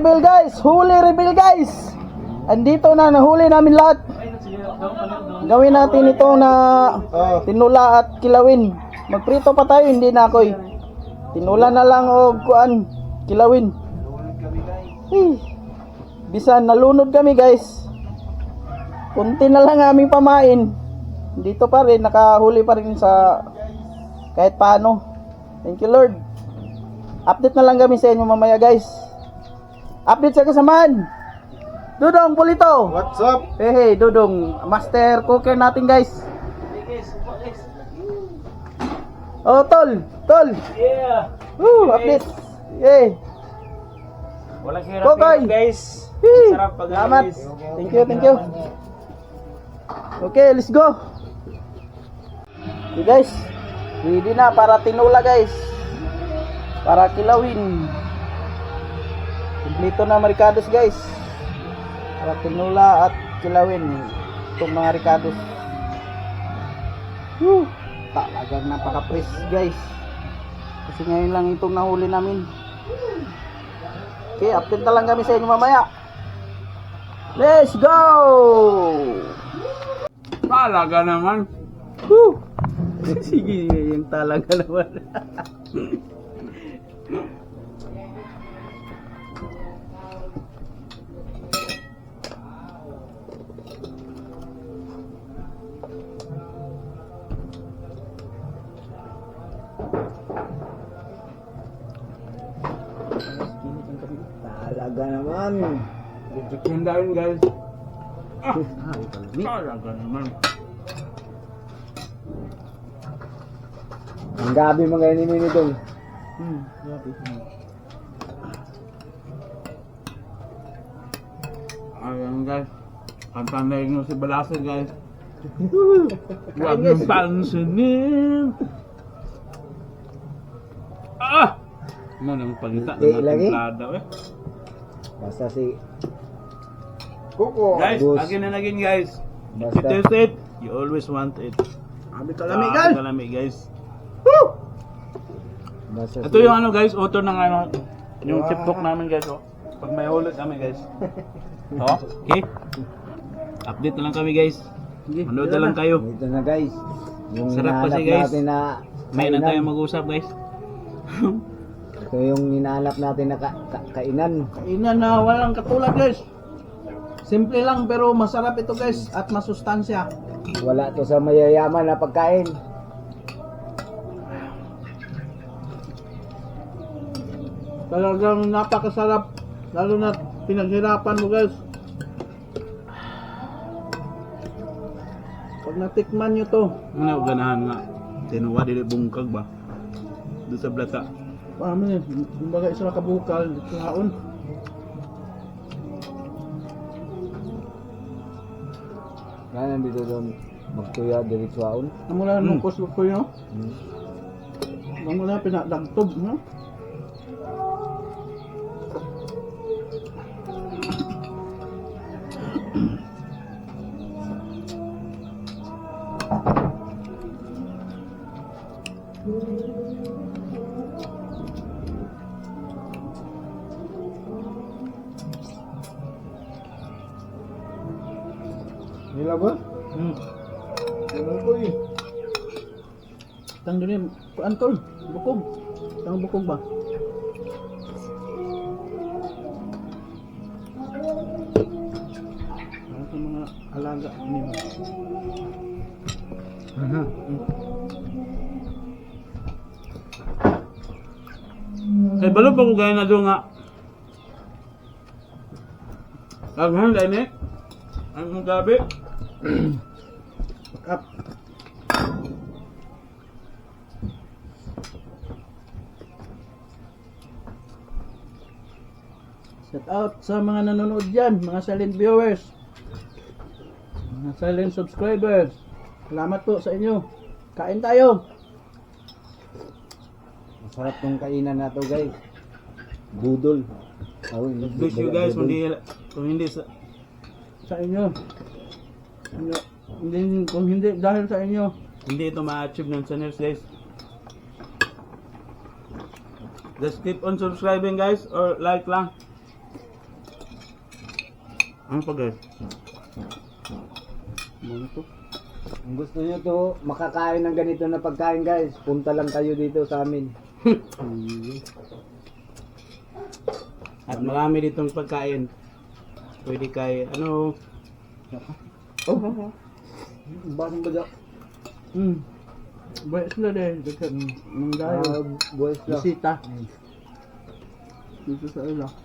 reveal guys. Huli reveal guys. Andito na, nahuli namin lahat. Gawin natin ito na tinula at kilawin. Magprito pa tayo, hindi na ako eh. Tinula na lang o kuan, kilawin. Bisan nalunod kami guys. Kunti na lang aming pamain. Dito pa rin, nakahuli pa rin sa kahit paano. Thank you Lord. Update na lang kami sa inyo mamaya guys. Update sa kasamaan. Dudong Pulito. What's up? Hey, Dudong, master cooker natin guys. Oh, tol. Yeah. Update. Yay. Walang Okay. hirap guys. Hey. Sarap pag Salamat. guys. Thank you. Okay, let's go. Okay guys, ready na para tinula guys. Para kilawin. Kompleto na maricados guys. Para tinula at kilawin itong mga ricados. Talagang napaka-press guys. Kasi ngayon lang itong nahuli namin. Okay, update na lang kami sa inyo mamaya. Let's go! Talaga naman. Woo! Sige, yung talaga naman. Talaga naman. Chicken down guys. Talaga naman. Ang gabi mga inimin ito. Ayan guys. Ang tanay nyo si Balaso guys. Huwag niyong pansinin. Ano nang pagita Hindi ng lagi? templada eh. Basta si Kuko. Guys, Boss. again and again guys. If you Basta. taste it, you always want it. Abi kalami guys. Kalami guys. Basta Ito yung ano guys, author ng ano, yung chipbook namin guys oh. Pag may hulot kami guys. Oh, okay. Update na lang kami guys. Manood na lang kayo. Ito na guys. Yung Sarap kasi, hinahanap guys. natin na May na kainan. tayo mag-usap guys. Ito yung hinahanap natin na kainan. Kainan na walang katulad guys. Simple lang pero masarap ito guys at masustansya. Wala to sa mayayaman na pagkain. Talagang napakasarap. Lalo na pinaghirapan mo guys. Pag natikman nyo to, Ano ganahan nga. Tinuwa dili bungkag ba? Doon sa blata. paano yun? Kumbaga isa kabukal, kaon. Yan, nandito doon magtuya diretsuaon. Ang mula nung kuslo ko yun. Ang mula pinadagtob. No? Nila ba? Ano ko eh? Tang doon yun. Antol, bukog. Tang bukog ba? Para sa mga alaga niyo. Kay balo pa ko gaya na doon nga. Aghan dahil eh. Ang gabi. Up. Shout out sa mga nanonood dyan, mga silent viewers, mga silent subscribers. Salamat po sa inyo. Kain tayo. Masarap tong kainan na to guys. Budol. Oh, Bless you guys kung hindi Sa inyo. Hindi, kung hindi dahil sa inyo. hindi ito ma-achieve ng channels guys. Just keep on subscribing guys or like lang. Ano pa guys? Ano to? Kung gusto nyo to, makakain ng ganito na pagkain guys, punta lang kayo dito sa amin. At marami ditong pagkain. Pwede kay ano. Oh, Basang badyak. Buhay sila deh. Dekat ng dayo. Buwes lang. Bisita. Dito sa ila.